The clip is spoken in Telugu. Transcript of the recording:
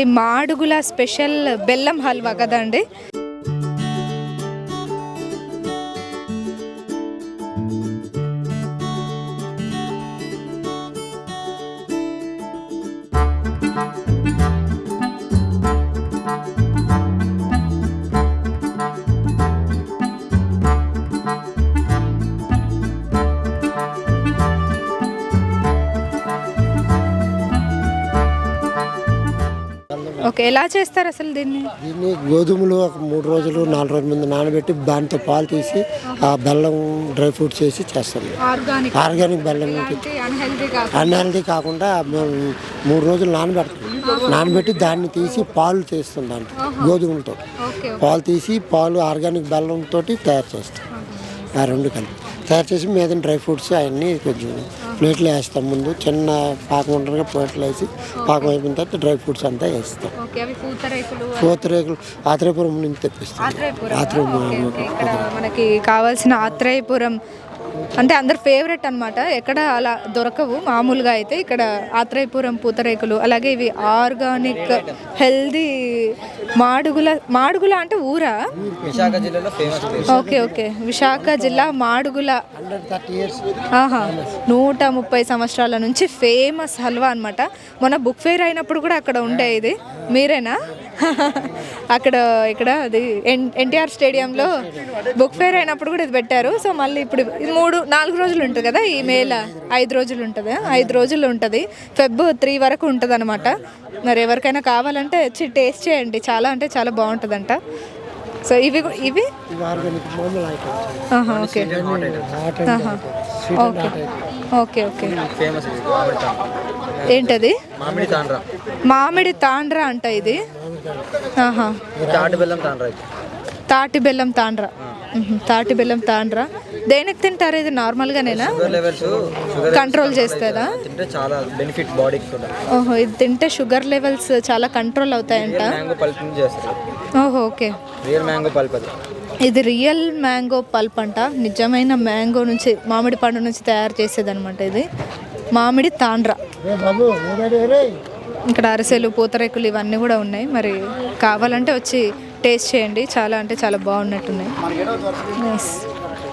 మాడుగుల స్పెషల్ బెల్లం హల్వా కదండి. ఓకే, ఎలా చేస్తారు అసలు దీన్ని? గోధుమలు ఒక 3 రోజులు 4 రోజుల ముందు నానబెట్టి దాంతో పాలు తీసి ఆ బెల్లం డ్రై ఫ్రూట్స్ వేసి చేస్తాం. ఆర్గానిక్ బెల్లం, అన్హెల్దీ కాకుండా 3 రోజులు నానబెట్టి దాన్ని తీసి పాలు చేస్తాం. దాంట్లో గోధుమలతో పాలు తీసి ఆర్గానిక్ బెల్లంతో తయారు చేస్తాం. ఆ రెండు కలిపి తయారు చేసి మీద డ్రై ఫ్రూట్స్ అవన్నీ కొంచెం ప్లేట్లో వేస్తాం. ముందు చిన్న పాకం ఉండగా ప్లేట్లో వేసి పాకం అయిపోయిన తర్వాత డ్రై ఫ్రూట్స్ అంతా వేస్తాం. పూతరేకులు ఆత్రేయపురం నుంచి తెప్పిస్తాం. మనకి కావాల్సిన ఆత్రేయపురం అంటే అందరు ఫేవరెట్ అనమాట. ఎక్కడ అలా దొరకవు మామూలుగా. అయితే ఇక్కడ ఆత్రేయపురం పూతరేకులు, అలాగే ఇవి ఆర్గానిక్ హెల్దీ మాడుగుల అంటే ఊరా? విశాఖ జిల్లాలో ఫేమస్. ఓకే ఓకే, విశాఖ జిల్లా మాడుగుల 130 సంవత్సరాల నుంచి ఫేమస్ హల్వా అనమాట. మొన్న బుక్ ఫెయిర్ అయినప్పుడు కూడా అక్కడ ఉండే. ఇది మీరేనా? ఇక్కడ అది ఎన్టీఆర్ స్టేడియంలో బుక్ ఫెయిర్ అయినప్పుడు కూడా ఇది పెట్టారు. సో మళ్ళీ ఇప్పుడు 4 రోజులు ఉంటుంది కదా, ఈ మేళ 5 రోజులు ఉంటుంది. 5 రోజులు ఉంటుంది. Feb 3 వరకు ఉంటుంది అనమాట. మరి ఎవరికైనా కావాలంటే వచ్చి టేస్ట్ చేయండి. చాలా అంటే చాలా బాగుంటుందంట. సో ఇవి ఓకే ఓకే ఓకే. ఏంటది? మామిడి తాండ్రా అంట ఇది. తాటి బెల్లం తాండ్రా. తాటి బెల్లం తాండ్రా దేనికి తింటారు? ఇది నార్మల్గానేనా? కంట్రోల్ చేస్తుందా? ఓహో, ఇది తింటే షుగర్ లెవెల్స్ చాలా కంట్రోల్ అవుతాయంట. ఓహో ఓకే. ఇది రియల్ మ్యాంగో పల్ప్ అంట. నిజమైన మ్యాంగో నుంచి, మామిడి పండు నుంచి తయారు చేసేది అనమాట. ఇది మామిడి తాండ్రా. ఇక్కడ అరిసెలు, పూతరేకులు ఇవన్నీ కూడా ఉన్నాయి. మరి కావాలంటే వచ్చి టేస్ట్ చేయండి. చాలా అంటే చాలా బాగున్నట్టున్నాయి. నైస్.